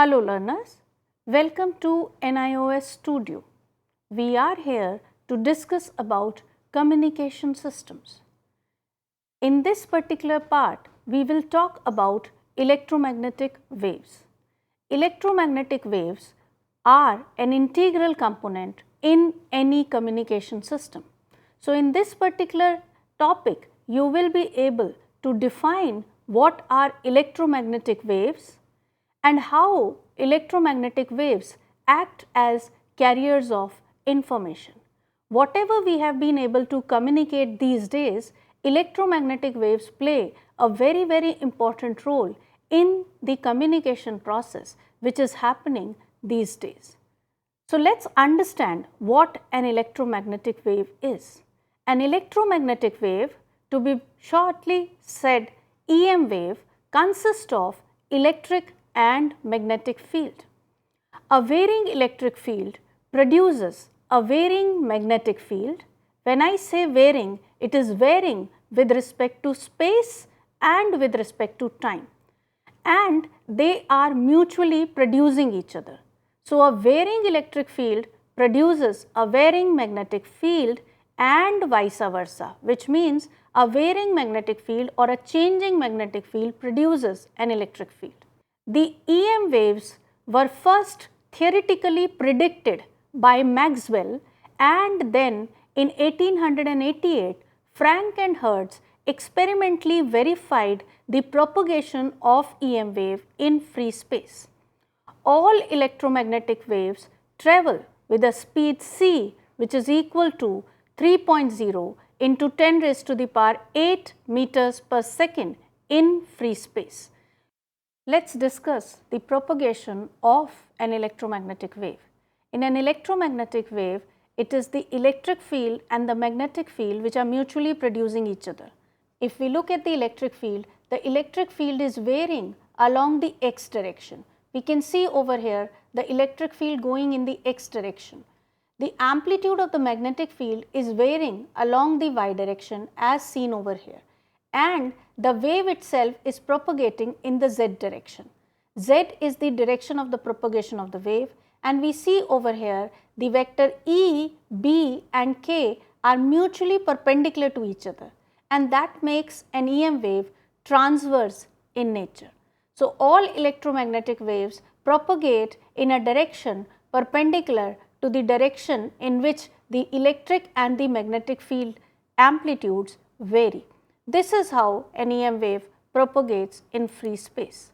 Hello learners, welcome to NIOS Studio. We are here to discuss about communication systems. In this particular part, we will talk about electromagnetic waves. Electromagnetic waves are an integral component in any communication system. So, in this particular topic, you will be able to define what are electromagnetic waves and how electromagnetic waves act as carriers of information. Whatever we have been able to communicate these days, electromagnetic waves play a very important role in the communication process which is happening these days. So, let us understand what an electromagnetic wave is. An electromagnetic wave, to be shortly said EM wave, consists of electric and magnetic field. A varying electric field produces a varying magnetic field. When I say varying, it is varying with respect to space and with respect to time, and they are mutually producing each other. So, a varying electric field produces a varying magnetic field and vice versa, which means a varying magnetic field or a changing magnetic field produces an electric field. The EM waves were first theoretically predicted by Maxwell, and then in 1888 Frank and Hertz experimentally verified the propagation of EM wave in free space. All electromagnetic waves travel with a speed c, which is equal to 3.0 into 10 raised to the power 8 meters per second in free space. Let us discuss the propagation of an electromagnetic wave. In an electromagnetic wave, it is the electric field and the magnetic field which are mutually producing each other. If we look at the electric field is varying along the x direction. We can see over here the electric field going in the x direction. The amplitude of the magnetic field is varying along the y direction as seen over here, and the wave itself is propagating in the z direction. Z is the direction of the propagation of the wave, and we see over here the vector E, B and K are mutually perpendicular to each other, and that makes an EM wave transverse in nature. So, all electromagnetic waves propagate in a direction perpendicular to the direction in which the electric and the magnetic field amplitudes vary. This is how an EM wave propagates in free space.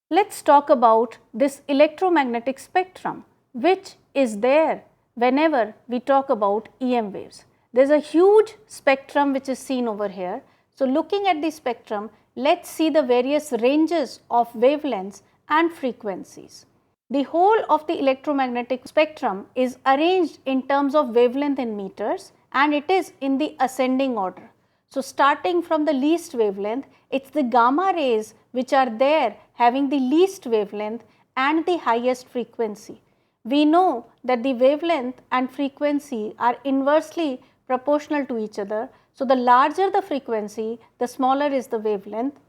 Let us talk about this electromagnetic spectrum, which is there whenever we talk about EM waves. There is a huge spectrum which is seen over here. So, looking at the spectrum, let us see the various ranges of wavelengths and frequencies. The whole of the electromagnetic spectrum is arranged in terms of wavelength in meters, and it is in the ascending order. So, starting from the least wavelength, it is the gamma rays which are there having the least wavelength and the highest frequency. We know that the wavelength and frequency are inversely proportional to each other. So, the larger the frequency, the smaller is the wavelength,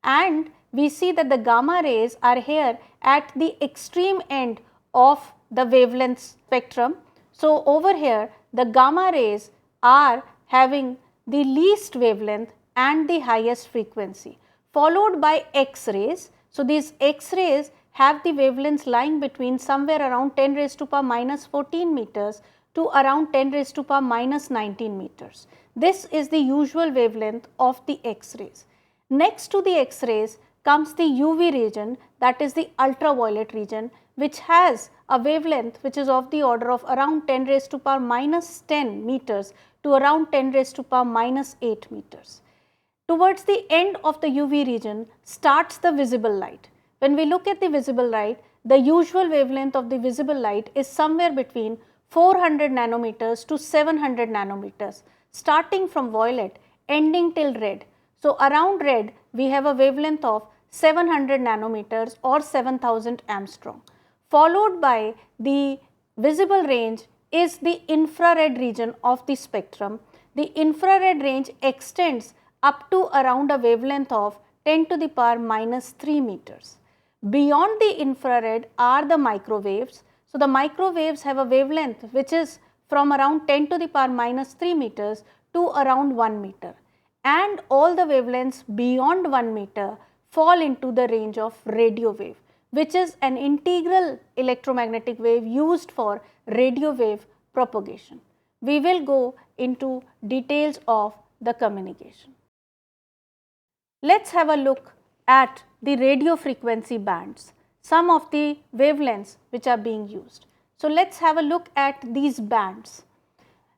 and we see that the gamma rays are here at the extreme end of the wavelength spectrum. So, over here the gamma rays are having the least wavelength and the highest frequency, followed by X-rays. So, these X-rays have the wavelengths lying between somewhere around 10 raised to power minus 14 meters to around 10 raised to power minus 19 meters. This is the usual wavelength of the X-rays. Next to the X-rays comes the UV region, that is the ultraviolet region, which has a wavelength which is of the order of around 10 raised to power minus 10 meters to around 10 raised to power minus 8 meters. Towards the end of the UV region starts the visible light. When we look at the visible light, the usual wavelength of the visible light is somewhere between 400 nanometers to 700 nanometers, starting from violet ending till red. So, around red we have a wavelength of 700 nanometers or 7000 Armstrong, followed by the visible range is the infrared region of the spectrum. The infrared range extends up to around a wavelength of 10 to the power minus 3 meters. Beyond the infrared are the microwaves. So, the microwaves have a wavelength which is from around 10 to the power minus 3 meters to around 1 meter, and all the wavelengths beyond 1 meter fall into the range of radio wave, which is an integral electromagnetic wave used for radio wave propagation. We will go into details of the communication. Let us have a look at the radio frequency bands, some of the wavelengths which are being used. So, let us have a look at these bands.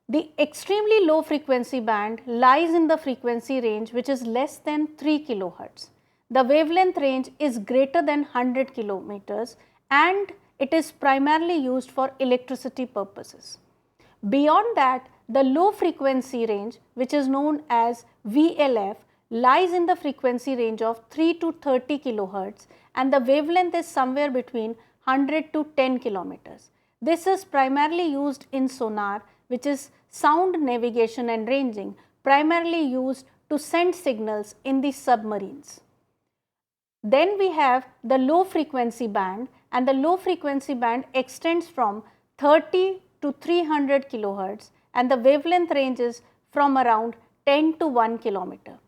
The extremely low frequency band lies in the frequency range which is less than 3 kilohertz. The wavelength range is greater than 100 kilometers and it is primarily used for electricity purposes. Beyond that, the low frequency range, which is known as VLF, lies in the frequency range of 3 to 30 kilohertz and the wavelength is somewhere between 100 to 10 kilometers. This is primarily used in sonar, which is sound navigation and ranging, primarily used to send signals in the submarines. Then we have the low frequency band, and the low frequency band extends from 30 to 300 kilohertz and the wavelength ranges from around 10 to 1 kilometer.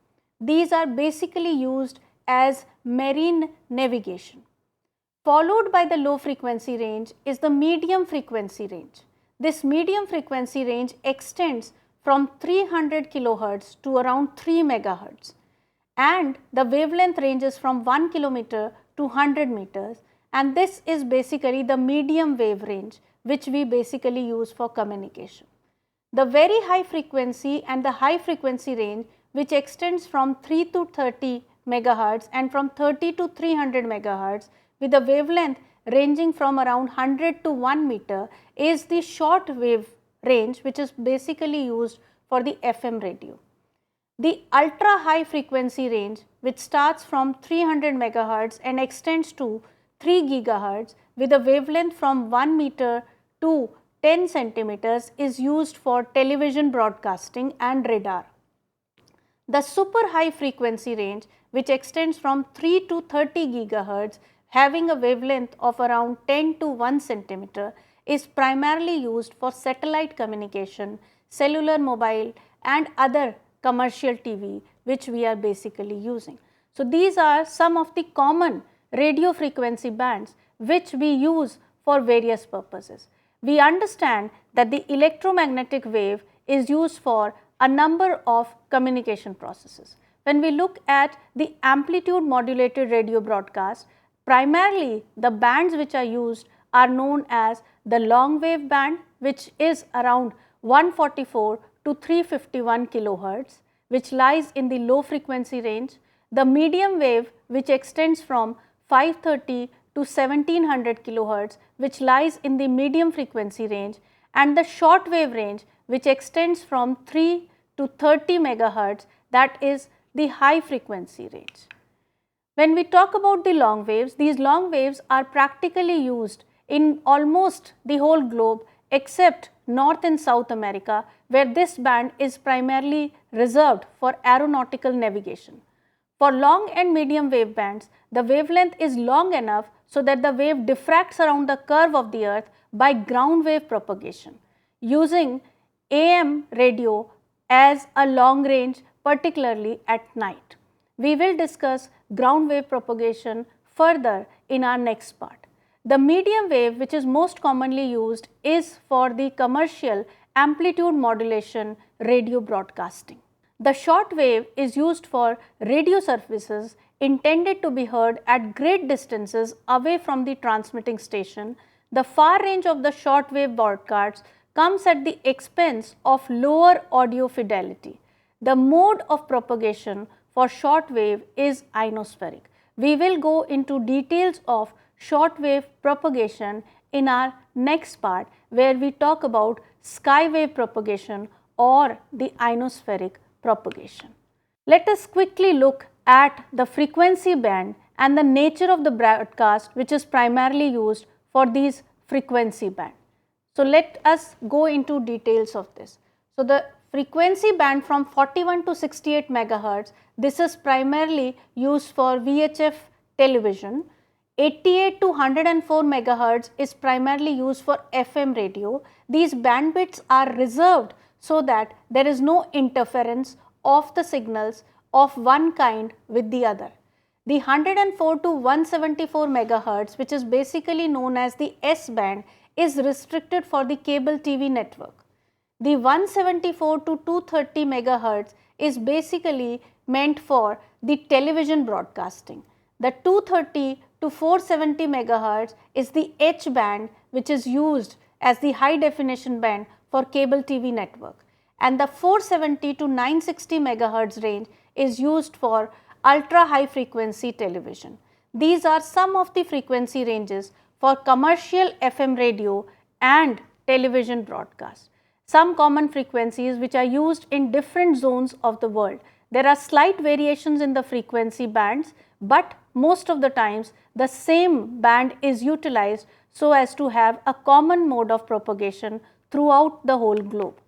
These are basically used as marine navigation. Followed by the low frequency range is the medium frequency range. This medium frequency range extends from 300 kilohertz to around 3 megahertz, and the wavelength ranges from 1 kilometer to 100 meters, and this is basically the medium wave range which we basically use for communication. The very high frequency and the high frequency range, which extends from 3 to 30 megahertz and from 30 to 300 megahertz with a wavelength ranging from around 100 to 1 meter, is the short wave range which is basically used for the FM radio. The ultra high frequency range, which starts from 300 megahertz and extends to 3 gigahertz with a wavelength from 1 meter to 10 centimeters, is used for television broadcasting and radar. The super high frequency range, which extends from 3 to 30 gigahertz having a wavelength of around 10 to 1 centimeter, is primarily used for satellite communication, cellular mobile and other commercial TV which we are basically using. So, these are some of the common radio frequency bands which we use for various purposes. We understand that the electromagnetic wave is used for a number of communication processes. When we look at the amplitude modulated radio broadcast, primarily the bands which are used are known as the long wave band, which is around 144 to 351 kilohertz, which lies in the low frequency range, the medium wave which extends from 530 to 1700 kilohertz, which lies in the medium frequency range, and the short wave range which extends from 3 to 30 megahertz, that is the high frequency range. When we talk about the long waves, these long waves are practically used in almost the whole globe except North and South America, where this band is primarily reserved for aeronautical navigation. For long and medium wave bands, the wavelength is long enough so that the wave diffracts around the curve of the earth by ground wave propagation, using AM radio as a long range, particularly at night. We will discuss ground wave propagation further in our next part. The medium wave, which is most commonly used, is for the commercial amplitude modulation radio broadcasting. The short wave is used for radio services intended to be heard at great distances away from the transmitting station. The far range of the short wave broadcasts comes at the expense of lower audio fidelity. The mode of propagation for short wave is ionospheric. We will go into details of short wave propagation in our next part, where we talk about sky wave propagation or the ionospheric propagation. Let us quickly look at the frequency band and the nature of the broadcast which is primarily used for these frequency band. So, let us go into details of this. So, the frequency band from 41 to 68 megahertz, this is primarily used for VHF television. 88 to 104 megahertz is primarily used for FM radio. These bandwidths are reserved so that there is no interference of the signals of one kind with the other. The 104 to 174 megahertz, which is basically known as the S band, is restricted for the cable TV network. The 174 to 230 megahertz is basically meant for the television broadcasting. The 230 to 470 megahertz is the H band, which is used as the high definition band for cable TV network, and the 470 to 960 megahertz range is used for ultra high frequency television. These are some of the frequency ranges for commercial FM radio and television broadcast. Some common frequencies which are used in different zones of the world. There are slight variations in the frequency bands, but most of the times the same band is utilized so as to have a common mode of propagation throughout the whole globe.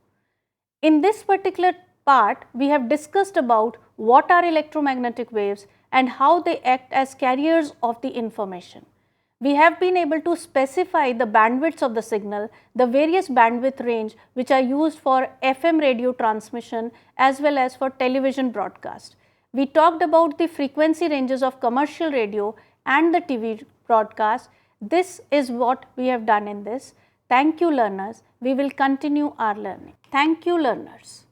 In this particular part, we have discussed about what are electromagnetic waves and how they act as carriers of the information. We have been able to specify the bandwidths of the signal, the various bandwidth range which are used for FM radio transmission as well as for television broadcast. We talked about the frequency ranges of commercial radio and the TV broadcast. This is what we have done in this. Thank you, learners. We will continue our learning. Thank you, learners.